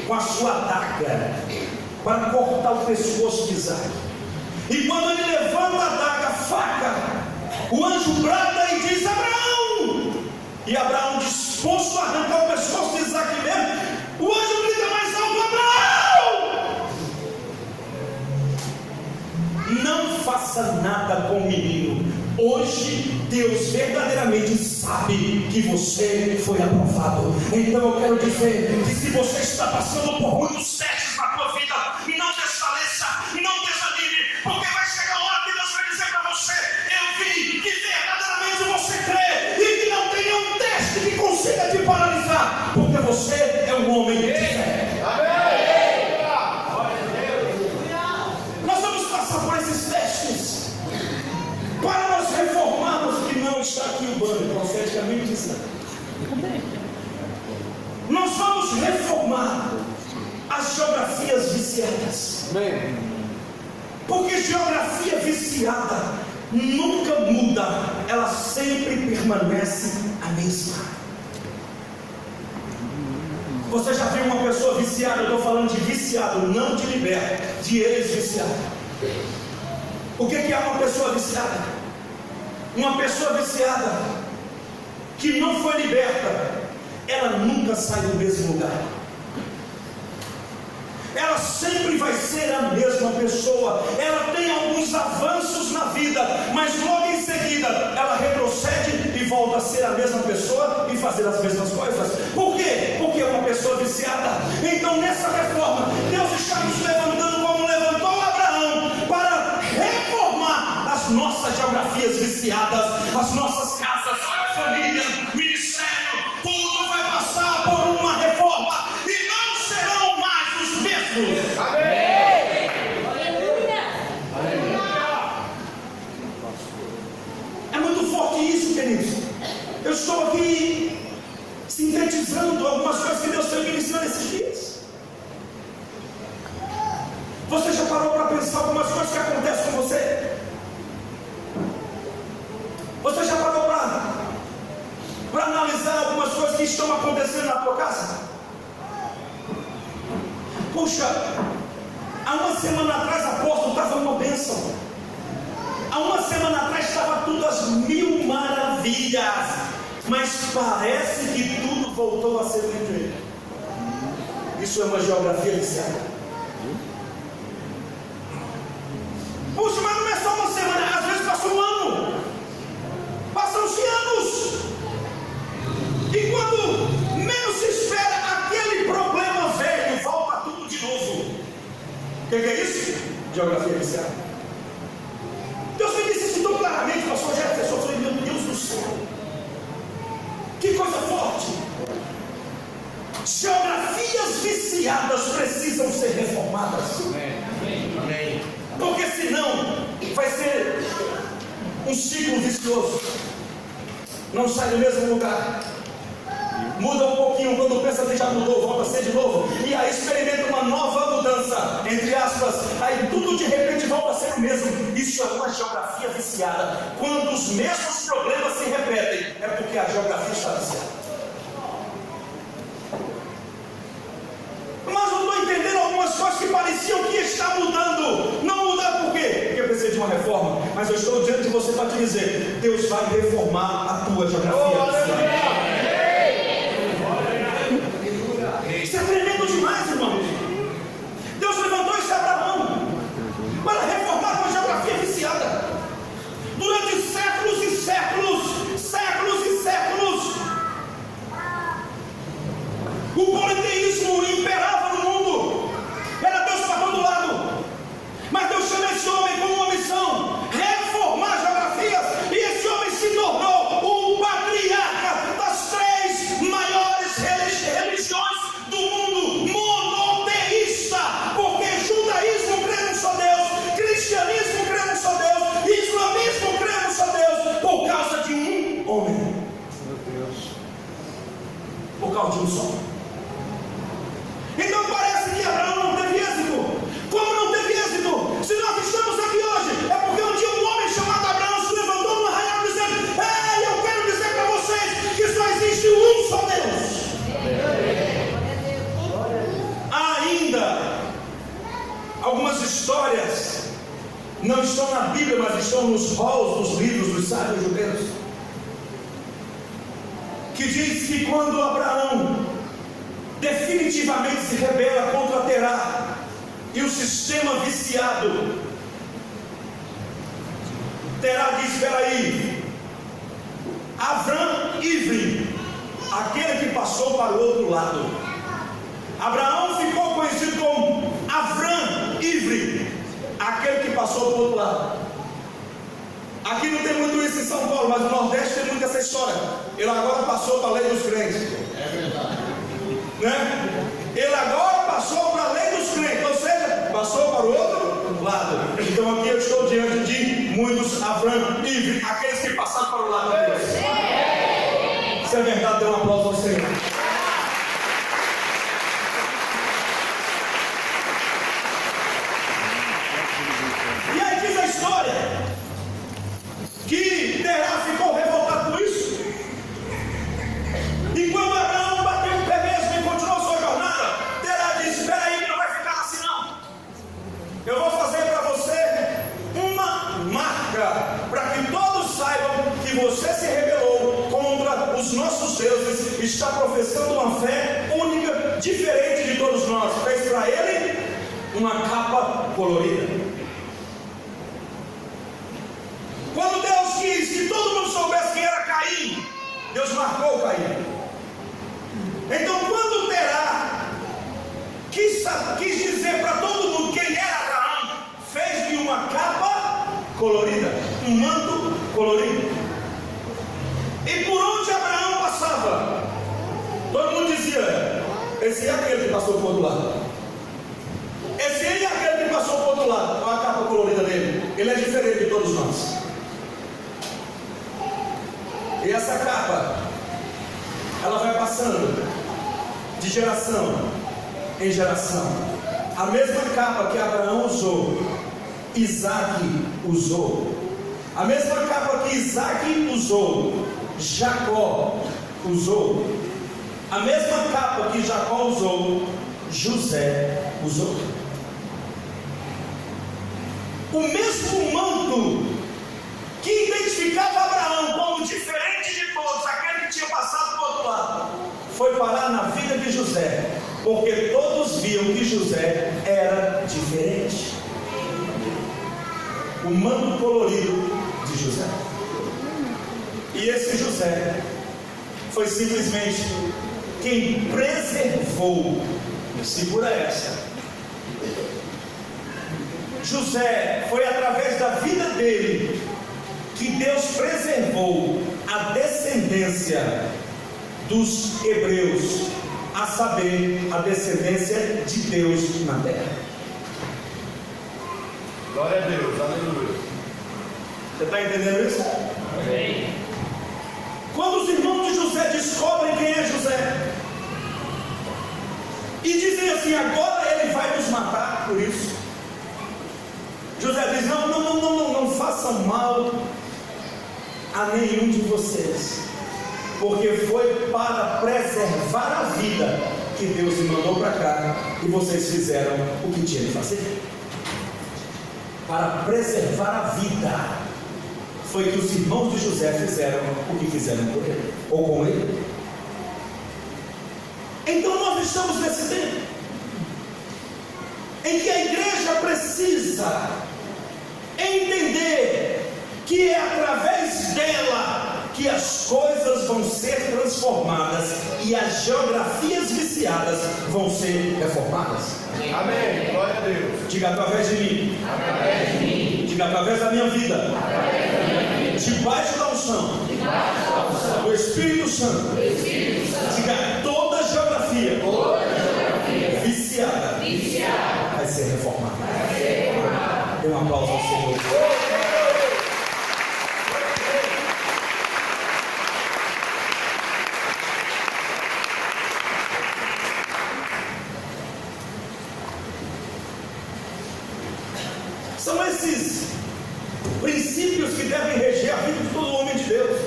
com a sua adaga, para cortar o pescoço de Isaque. E quando ele levanta a adaga, a faca, o anjo brada e diz: Abraão! E Abraão, disposto a arrancar o pescoço de Isaque mesmo, o anjo grita mais alto: Abraão! Não faça nada com o menino. Hoje Deus verdadeiramente sabe que você foi aprovado. Então eu quero dizer que se você está passando por muitos testes na tua vida, não desfaleça, não desanime, porque vai chegar a hora que Deus vai dizer para você: eu vi que verdadeiramente você crê e que não tem nenhum teste que consiga te paralisar, porque você é um homem de fé. Amém. Nós vamos passar por esses testes para nós reformarmos, que não está aqui o banner, profeticamente dizendo. Nós vamos reformar as geografias viciadas. Porque geografia viciada nunca muda, ela sempre permanece a mesma. Você já viu uma pessoa viciada? Eu estou falando de viciado, não de liberto, de ex-viciado. O que é uma pessoa viciada? Uma pessoa viciada que não foi liberta, ela nunca sai do mesmo lugar. Ela sempre vai ser a mesma pessoa. Ela tem alguns avanços na vida, mas logo em seguida ela retrocede e volta a ser a mesma pessoa e fazer as mesmas coisas. Por quê? Porque é uma pessoa viciada. Então nessa reforma, Deus está nos levantando como levantou Abraão, para reformar as nossas geografias viciadas, as nossas casas, família, ministério. Tudo vai passar por uma reforma e não serão mais os mesmos. Amém. É muito forte isso, queridos. Eu estou aqui sintetizando algumas coisas que Deus tem me ensinando esses dias. Você já parou para pensar algumas coisas que acontecem com você? Você já parou para analisar algumas coisas que estão acontecendo na tua casa? Puxa, há uma semana atrás, apóstolo, estava uma bênção. Há uma semana atrás estava tudo às mil maravilhas, mas parece que tudo voltou a ser o mesmo. Isso é uma geografia viciada. Puxa, mas não é só uma semana, às vezes passa um ano, passam-se anos, e quando menos se espera, aquele problema velho volta tudo de novo. O que é isso? Geografia viciada. Deus me disse isso tão claramente, pastor Jefferson. Eu falei: meu Deus do céu, que coisa forte. Geografias viciadas precisam ser reformadas. Amém. Porque senão vai ser um ciclo vicioso. Não sai do mesmo lugar. Muda um pouquinho, quando pensa que já mudou, volta a ser de novo. E aí experimenta uma nova mudança, entre aspas. Aí tudo de repente volta a ser o mesmo. Isso é uma geografia viciada. Quando os mesmos problemas se repetem, é porque a geografia está viciada. Mas eu estou entendendo algumas coisas que pareciam que está mudando. Não mudar por quê? Porque precisa de uma reforma. Mas eu estou diante de você para te dizer: Deus vai reformar a tua geografia viciada. O politeísmo imperava no mundo. Era Deus para todo lado. Mas Deus chama esse homem com uma missão: reformar geografias. E esse homem se tornou o patriarca das 3 maiores religiões do mundo, monoteísta. Porque judaísmo crê num só Deus, cristianismo crê num só Deus, islamismo crê num só Deus, por causa de um homem. Por causa de um só. Então parece que Abraão não teve êxito. Como não teve êxito? Se nós estamos aqui hoje, é porque um dia um homem chamado Abraão se levantou no arraial dizendo: ei, eu quero dizer para vocês que só existe um só Deus. Há ainda algumas histórias, não estão na Bíblia, mas estão nos halls dos livros dos sábios judeus, que diz que quando Abraão definitivamente se rebela contra Terá e o sistema viciado, Terá diz: espera aí, Avram Ivrim, aquele que passou para o outro lado. Abraão ficou conhecido como Avram Ivrim, aquele que passou para o outro lado. Aqui não tem muito isso em São Paulo, mas no Nordeste tem muito essa história. Ele agora passou para a lei dos crentes. É verdade. Né? Ele agora passou para a lei dos crentes, ou seja, passou para o outro lado. Então aqui eu estou diante de muitos Avram Ivrim, aqueles que passaram para o lado de Deus. Se é verdade, dê um aplauso ao Senhor. E aí diz a história que Terá ficou revoltado com isso. E quando Abraão bateu o pé mesmo e continuou sua jornada, Terá disse: espera aí, não vai ficar assim não. Eu vou fazer para você uma marca, para que todos saibam que você se rebelou contra os nossos deuses, está professando uma fé única, diferente de todos nós. Fez para ele uma capa colorida. Quando Deus quis que todo mundo soubesse quem era Caim, Deus marcou Caim. Então quando Terá quis dizer para todo mundo quem era Abraão, fez-lhe uma capa colorida, um manto colorido. E por onde Abraão passava, todo mundo dizia: esse é aquele que passou para o outro lado. Esse é aquele que passou para o outro lado. Olha a capa colorida dele. Ele é diferente de todos nós. E essa capa, ela vai passando de geração em geração. A mesma capa que Abraão usou, Isaac usou. A mesma capa que Isaac usou, Jacó usou. A mesma capa que Jacó usou, José usou. O mesmo manto que identificava Abraão como diferente de todos, aquele que tinha passado para o outro lado, foi parar na vida de José, porque todos viam que José era diferente. O manto colorido de José. E esse José foi simplesmente quem preservou, segura essa, José, foi através da vida dele que Deus preservou a descendência dos hebreus, a saber, a descendência de Deus na terra. Glória a Deus, aleluia. Você está entendendo isso? Amém. Quando os irmãos de José descobrem quem é José e dizem assim: agora ele vai nos matar por isso, José diz: não façam mal a nenhum de vocês, porque foi para preservar a vida que Deus me mandou para cá, e vocês fizeram o que tinha de fazer. Para preservar a vida foi que os irmãos de José fizeram o que fizeram por ele, ou com ele. Então nós estamos nesse tempo em que a igreja precisa entender que é através dela que as coisas vão ser transformadas e as geografias viciadas vão ser reformadas. Amém. Glória a Deus. Diga através de mim. Diga através da minha vida. Debaixo da unção do Espírito Santo. Diga toda geografia viciada vai ser reformada. Dê um aplauso ao Senhor. São esses princípios que devem reger a vida de todo homem de Deus.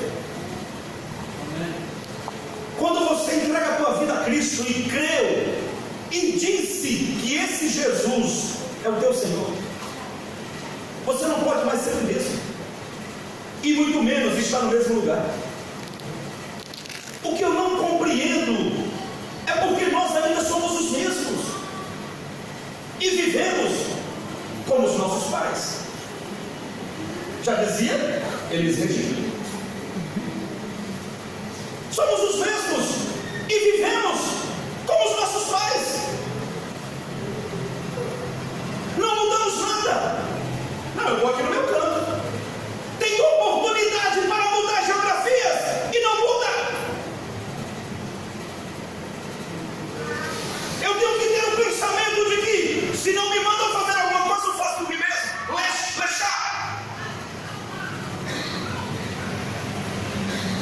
Quando você entrega a tua vida a Cristo e creu e disse que esse Jesus é o teu Senhor, você não pode mais ser o mesmo, e muito menos estar no mesmo lugar. O que eu não compreendo é porque nós ainda somos os mesmos e vivemos como os nossos pais. Já dizia Elis Regina, somos os mesmos e vivemos como os nossos pais. Não mudamos nada. Não, eu vou aqui no meu canto. Tenho oportunidade para mudar geografias e não muda. Eu tenho que ter o pensamento de que se não me mandam fazer alguma coisa, eu faço por mim mesmo. Lexar.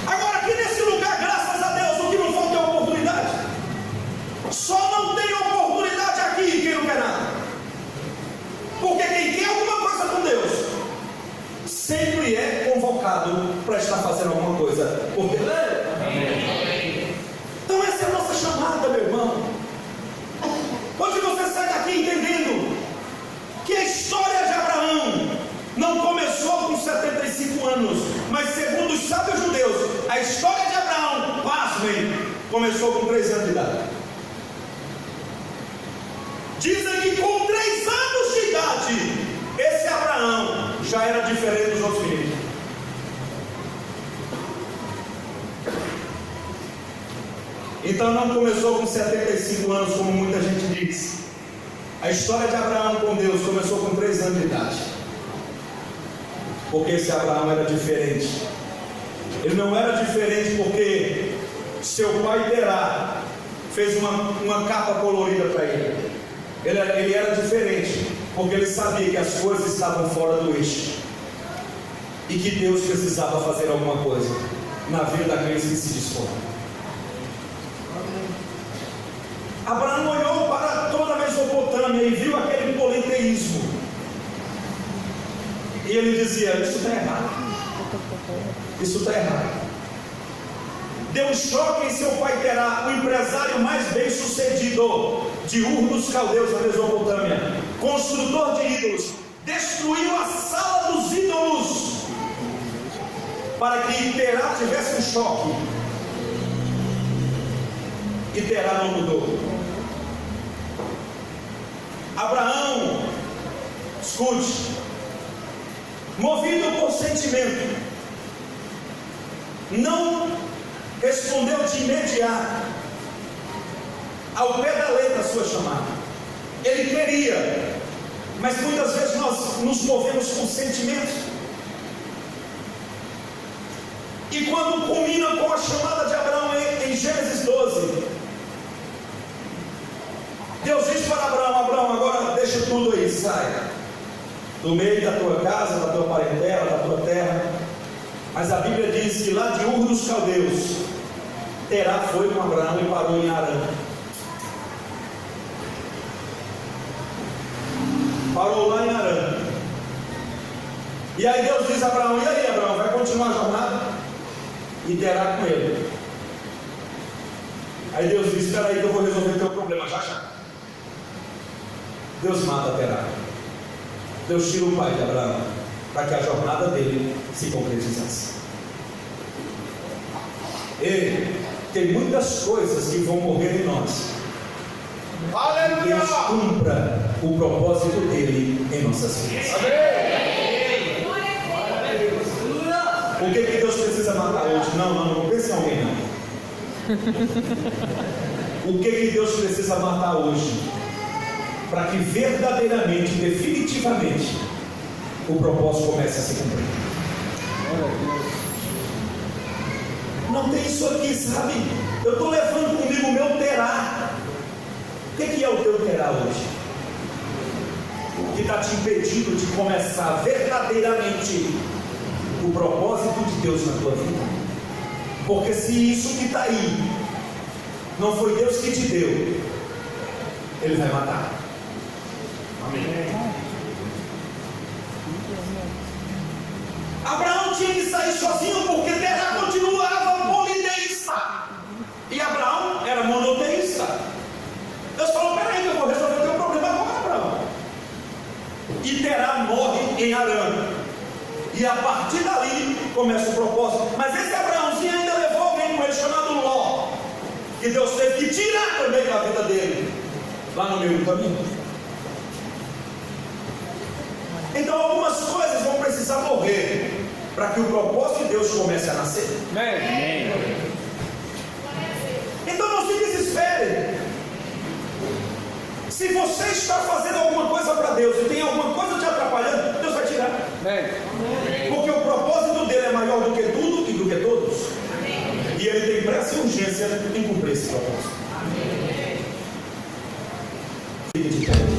Agora aqui nesse lugar, graças a Deus, o que não falta é oportunidade. Só não tem oportunidade aqui quem não quer nada. Porque quem quer alguma coisa com Deus sempre é convocado para estar fazendo alguma coisa por Deus. Então essa é a nossa chamada, meu irmão. Hoje você sai daqui entendendo que a história de Abraão não começou com 75 anos, mas segundo os sábios judeus, a história de Abraão, pasmem, começou com 3 anos de idade. Dizem que com 3 anos de idade, esse Abraão já era diferente dos outros meninos. Então não começou com 75 anos, como muita gente diz. A história de Abraão com Deus começou com 3 anos de idade. Porque esse Abraão era diferente. Ele não era diferente porque seu pai Terá fez uma capa colorida para ele. Ele era diferente porque ele sabia que as coisas estavam fora do eixo e que Deus precisava fazer alguma coisa na vida daqueles que se dispõem. Abraão olhou para toda a Mesopotâmia e viu aquele politeísmo, e ele dizia: isso está errado, isso está errado. Deu um choque em seu pai Terá, o empresário mais bem sucedido de Ur dos Caldeus na Mesopotâmia, construtor de ídolos. Destruiu a sala dos ídolos para que Terá tivesse um choque, e Terá não mudou. Abraão, escute, movido por sentimento, não respondeu de imediato ao pé da letra a sua chamada. Ele queria, mas muitas vezes nós nos movemos com sentimentos, e quando culmina com a chamada de Abraão em Gênesis 12, Deus diz para Abraão: Abraão, agora deixa tudo aí, sai do meio da tua casa, da tua parentela, da tua terra. Mas a Bíblia diz que lá de Ur dos Caldeus, Terá foi com Abraão e parou em Harã. Parou lá em Harã. E aí Deus diz a Abraão: e aí, Abraão, vai continuar a jornada? E Terá com ele. Aí Deus diz: espera aí que eu vou resolver teu problema já já. Deus mata Terá. Deus tira o pai de Abraão para que a jornada dele se concretizasse. E tem muitas coisas que vão morrer em nós. Aleluia! Deus cumpra o propósito dele em nossas vidas. Amém! O que Deus precisa matar hoje? Não pense em alguém não. O que Deus precisa matar hoje? Para que verdadeiramente, definitivamente, o propósito comece a se cumprir. Não tem isso aqui, sabe? Eu estou levando comigo o meu terá. O que é o teu terá hoje? O que está te impedindo de começar verdadeiramente o propósito de Deus na tua vida? Porque se isso que está aí não foi Deus que te deu, Ele vai matar. Amém. Abraão tinha que sair sozinho porque Terá continuava politeísta e Abraão era monoteísta. Deus falou: peraí, eu vou resolver o teu problema agora, Abraão. E Terá morre em Harã. E a partir dali começa o propósito. Mas esse Abraãozinho ainda levou alguém com ele chamado Ló, que Deus teve que tirar também da vida dele, lá no meio do caminho. Então algumas coisas vão precisar morrer para que o propósito de Deus comece a nascer. Amém. Então não se desespere. Se você está fazendo alguma coisa para Deus e tem alguma coisa te atrapalhando, Deus vai tirar. Amém. Porque o propósito dele é maior do que tudo e do que todos. Amém. E ele tem pressa e urgência em cumprir esse propósito. Amém. Fique de pé.